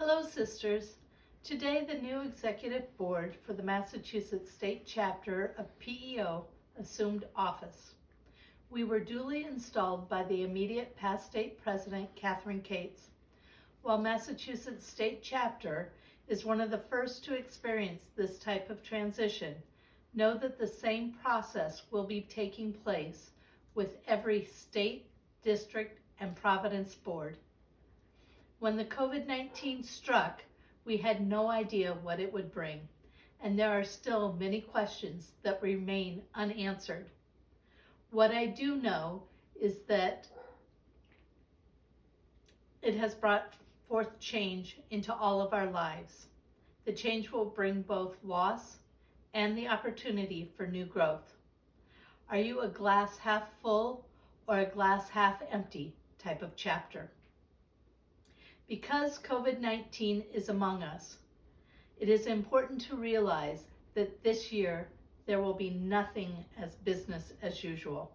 Hello, sisters. Today, the new executive board for the Massachusetts State Chapter of PEO assumed office. We were duly installed by the immediate past state president, Catherine Cates. While Massachusetts State Chapter is one of the first to experience this type of transition, know that the same process will be taking place with every state, district, and Providence board. When the COVID-19 struck, we had no idea what it would bring, and there are still many questions that remain unanswered. What I do know is that it has brought forth change into all of our lives. The change will bring both loss and the opportunity for new growth. Are you a glass half full or a glass half empty type of chapter? Because COVID-19 is among us, it is important to realize that this year there will be nothing as business as usual.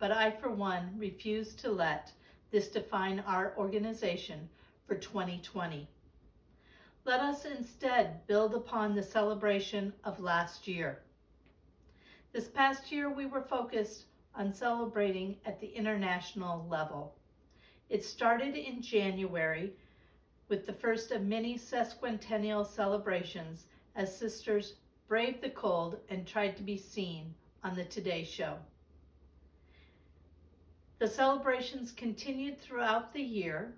But I, for one, refuse to let this define our organization for 2020. Let us instead build upon the celebration of last year. This past year, we were focused on celebrating at the international level. It started in January with the first of many sesquicentennial celebrations as sisters braved the cold and tried to be seen on the Today Show. The celebrations continued throughout the year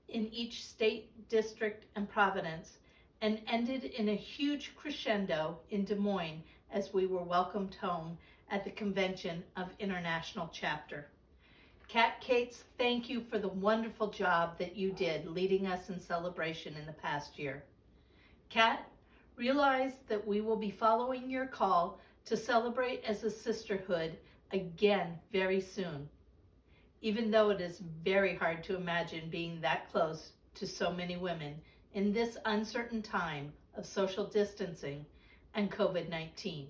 in each state, district, and Providence, and ended in a huge crescendo in Des Moines as we were welcomed home at the Convention of International Chapter. Kat Cates, thank you for the wonderful job that you did leading us in celebration in the past year. Kat, realize that we will be following your call to celebrate as a sisterhood again very soon, even though it is very hard to imagine being that close to so many women in this uncertain time of social distancing and COVID-19.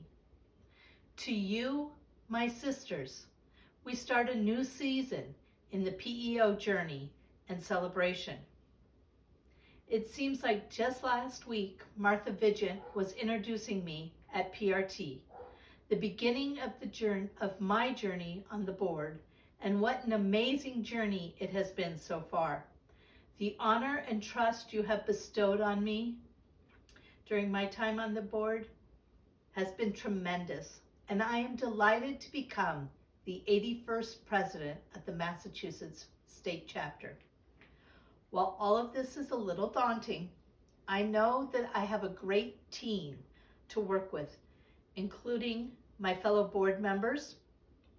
To you, my sisters, we start a new season in the PEO journey and celebration. It seems like just last week, Martha Vigent was introducing me at PRT, the beginning of my journey on the board, and what an amazing journey it has been so far. The honor and trust you have bestowed on me during my time on the board has been tremendous, and I am delighted to become the 81st president of the Massachusetts State Chapter. While all of this is a little daunting, I know that I have a great team to work with, including my fellow board members,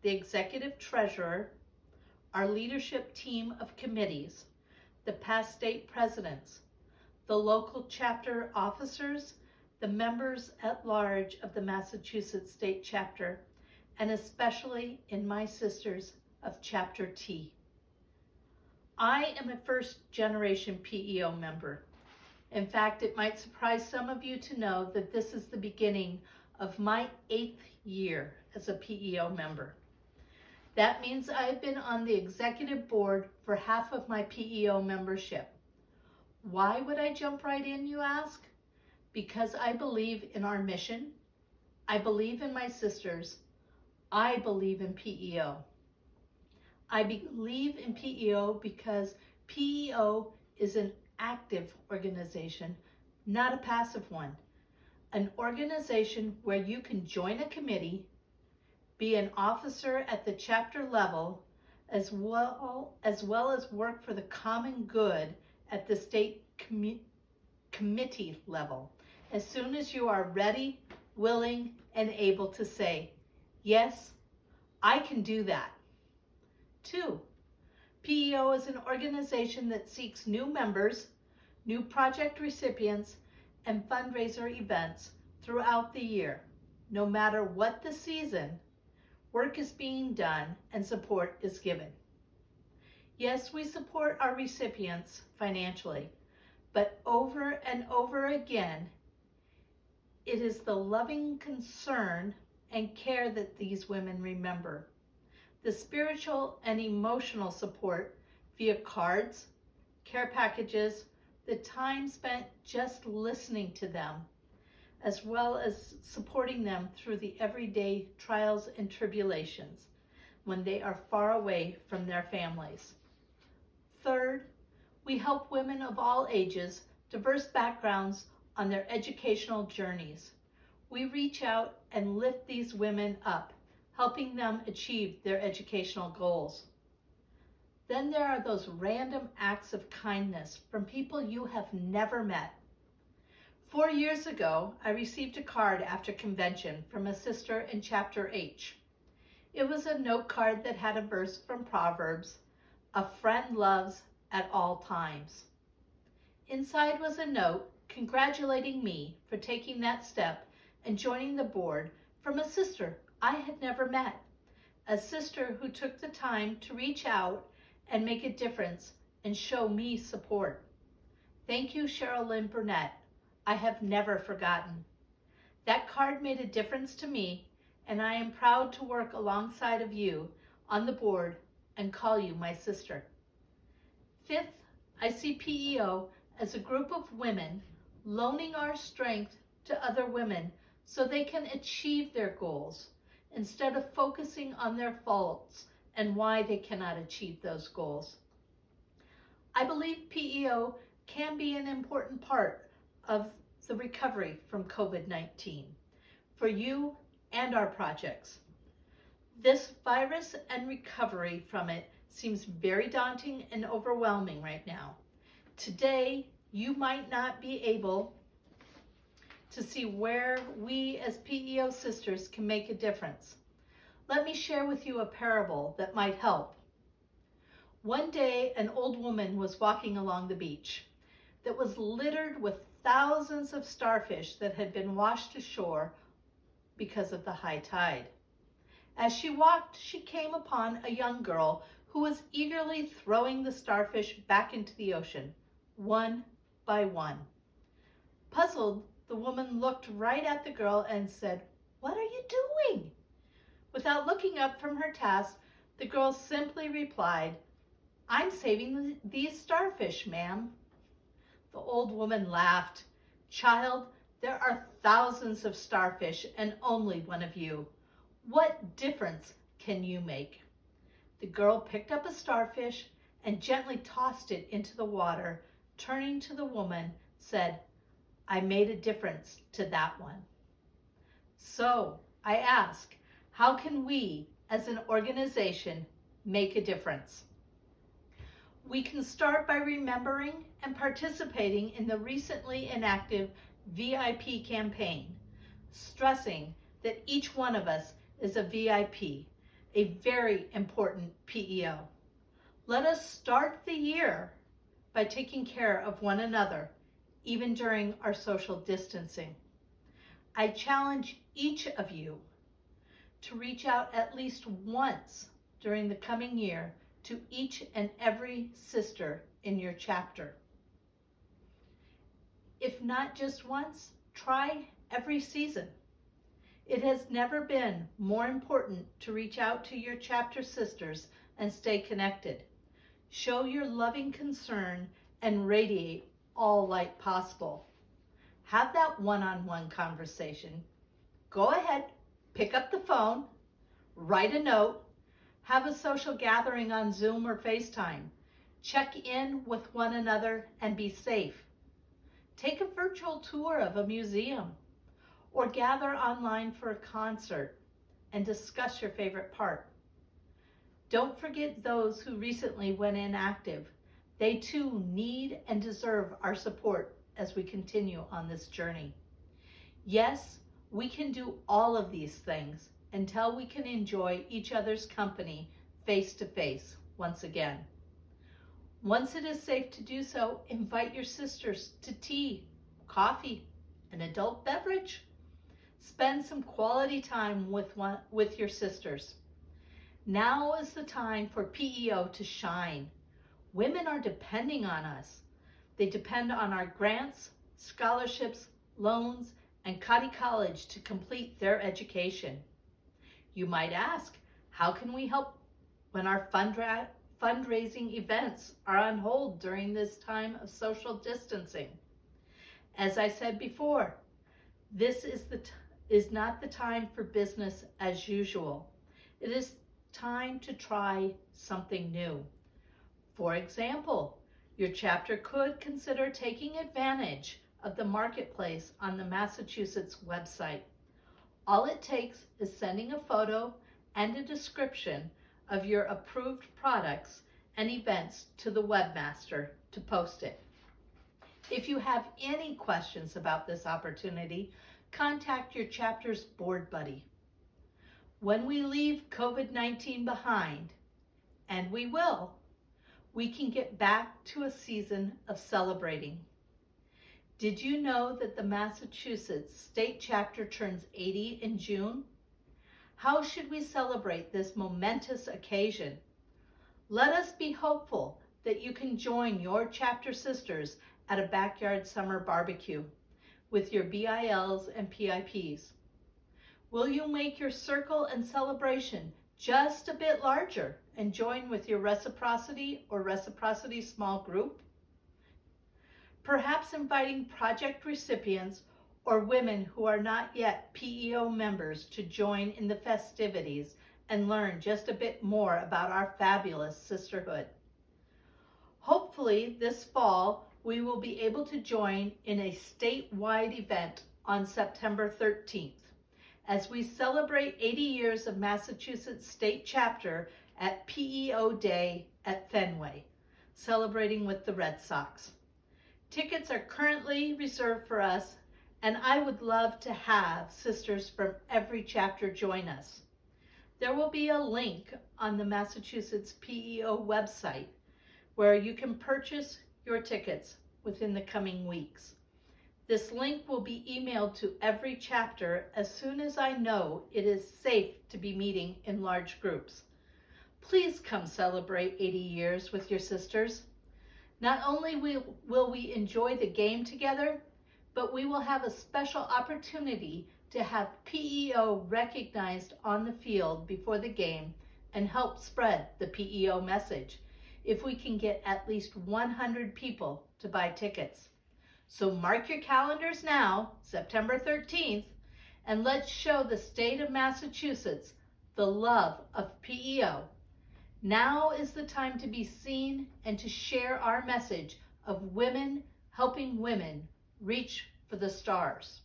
the executive treasurer, our leadership team of committees, the past state presidents, the local chapter officers, the members at large of the Massachusetts State Chapter, and especially in my sisters of Chapter T. I am a first-generation PEO member. In fact, it might surprise some of you to know that this is the beginning of my 8th year as a PEO member. That means I have been on the executive board for half of my PEO membership. Why would I jump right in, you ask? Because I believe in our mission. I believe in my sisters. I believe in PEO. I believe in PEO because PEO is an active organization, not a passive one. An organization where you can join a committee, be an officer at the chapter level, as well as work for the common good at the state committee level, as soon as you are ready, willing, and able to say, yes, I can do that. 2, PEO is an organization that seeks new members, new project recipients, and fundraiser events throughout the year. No matter what the season, work is being done and support is given. Yes, we support our recipients financially, but over and over again, it is the loving concern and care that these women remember. The spiritual and emotional support via cards, care packages, the time spent just listening to them, as well as supporting them through the everyday trials and tribulations when they are far away from their families. Third, we help women of all ages, diverse backgrounds on their educational journeys. We reach out and lift these women up, helping them achieve their educational goals. Then there are those random acts of kindness from people you have never met. 4 years ago, I received a card after convention from a sister in Chapter H. It was a note card that had a verse from Proverbs, "A friend loves at all times." Inside was a note congratulating me for taking that step and joining the board from a sister I had never met, a sister who took the time to reach out and make a difference and show me support. Thank you, Cheryl Lynn Burnett. I have never forgotten. That card made a difference to me, and I am proud to work alongside of you on the board and call you my sister. Fifth, I see PEO as a group of women loaning our strength to other women so they can achieve their goals instead of focusing on their faults and why they cannot achieve those goals. I believe PEO can be an important part of the recovery from COVID-19 for you and our projects. This virus and recovery from it seems very daunting and overwhelming right now. Today, you might not be able to see where we as PEO sisters can make a difference. Let me share with you a parable that might help. One day, an old woman was walking along the beach that was littered with thousands of starfish that had been washed ashore because of the high tide. As she walked, she came upon a young girl who was eagerly throwing the starfish back into the ocean, one by one. Puzzled, the woman looked right at the girl and said, "What are you doing?" Without looking up from her task, the girl simply replied, "I'm saving these starfish, ma'am." The old woman laughed. "Child, there are thousands of starfish and only one of you. What difference can you make?" The girl picked up a starfish and gently tossed it into the water, turning to the woman, said, "I made a difference to that one." So I ask, how can we as an organization make a difference? We can start by remembering and participating in the recently enacted VIP campaign, stressing that each one of us is a VIP, a very important PEO. Let us start the year by taking care of one another, even during our social distancing. I challenge each of you to reach out at least once during the coming year to each and every sister in your chapter. If not just once, try every season. It has never been more important to reach out to your chapter sisters and stay connected. Show your loving concern and radiate all light possible. Have that one-on-one conversation. Go ahead, pick up the phone, write a note, have a social gathering on Zoom or FaceTime. Check in with one another and be safe. Take a virtual tour of a museum or gather online for a concert and discuss your favorite part. Don't forget those who recently went inactive. They too need and deserve our support as we continue on this journey. Yes, we can do all of these things until we can enjoy each other's company face to face once again. Once it is safe to do so, invite your sisters to tea, coffee, an adult beverage. Spend some quality time with your sisters. Now is the time for PEO to shine. Women are depending on us. They depend on our grants, scholarships, loans, and Cottey College to complete their education. You might ask, how can we help when our fundraising events are on hold during this time of social distancing. As I said before, this is not the time for business as usual. It is time to try something new. For example, your chapter could consider taking advantage of the marketplace on the Massachusetts website. All it takes is sending a photo and a description of your approved products and events to the webmaster to post it. If you have any questions about this opportunity, contact your chapter's board buddy. When we leave COVID-19 behind, and we will, we can get back to a season of celebrating. Did you know that the Massachusetts State Chapter turns 80 in June? How should we celebrate this momentous occasion? Let us be hopeful that you can join your chapter sisters at a backyard summer barbecue with your BILs and PIPs. Will you make your circle and celebration just a bit larger and join with your reciprocity or reciprocity small group? Perhaps inviting project recipients or women who are not yet PEO members to join in the festivities and learn just a bit more about our fabulous sisterhood. Hopefully this fall, we will be able to join in a statewide event on September 13th as we celebrate 80 years of Massachusetts State Chapter at PEO Day at Fenway, celebrating with the Red Sox. Tickets are currently reserved for us, and I would love to have sisters from every chapter join us. There will be a link on the Massachusetts PEO website where you can purchase your tickets within the coming weeks. This link will be emailed to every chapter as soon as I know it is safe to be meeting in large groups. Please come celebrate 80 years with your sisters. Not only will we enjoy the game together, but we will have a special opportunity to have PEO recognized on the field before the game and help spread the PEO message if we can get at least 100 people to buy tickets. So mark your calendars now, September 13th, and let's show the state of Massachusetts the love of PEO. Now is the time to be seen and to share our message of women helping women reach for the stars.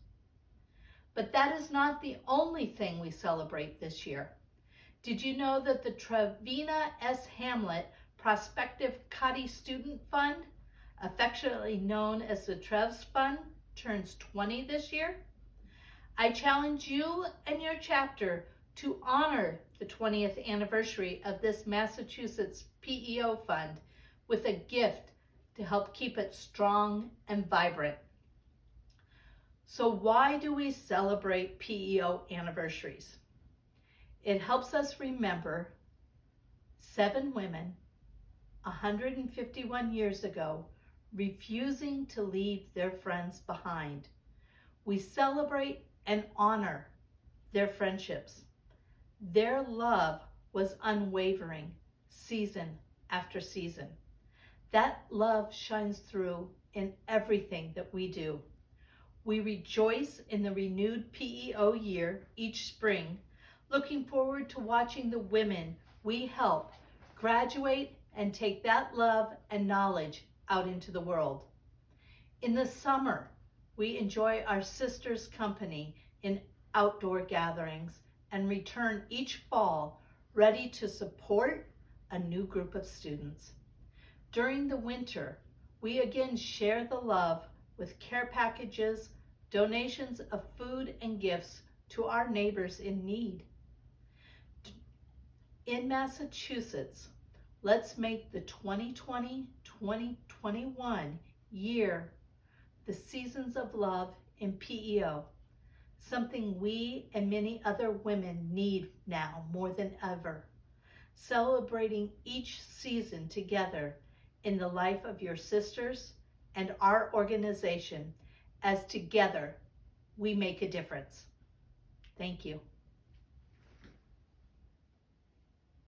But that is not the only thing we celebrate this year. Did you know that the Trevina S. Hamlet Prospective Cuddy Student Fund, affectionately known as the Trevs Fund, turns 20 this year? I challenge you and your chapter to honor the 20th anniversary of this Massachusetts PEO Fund with a gift to help keep it strong and vibrant. So why do we celebrate PEO anniversaries? It helps us remember 7 women 151 years ago refusing to leave their friends behind. We celebrate and honor their friendships. Their love was unwavering season after season. That love shines through in everything that we do. We rejoice in the renewed PEO year each spring, looking forward to watching the women we help graduate and take that love and knowledge out into the world. In the summer, we enjoy our sisters' company in outdoor gatherings and return each fall ready to support a new group of students. During the winter, we again share the love with care packages, donations of food and gifts to our neighbors in need. In Massachusetts, let's make the 2020-2021 year the seasons of love in PEO, something we and many other women need now more than ever. Celebrating each season together in the life of your sisters and our organization, as together we make a difference. Thank you.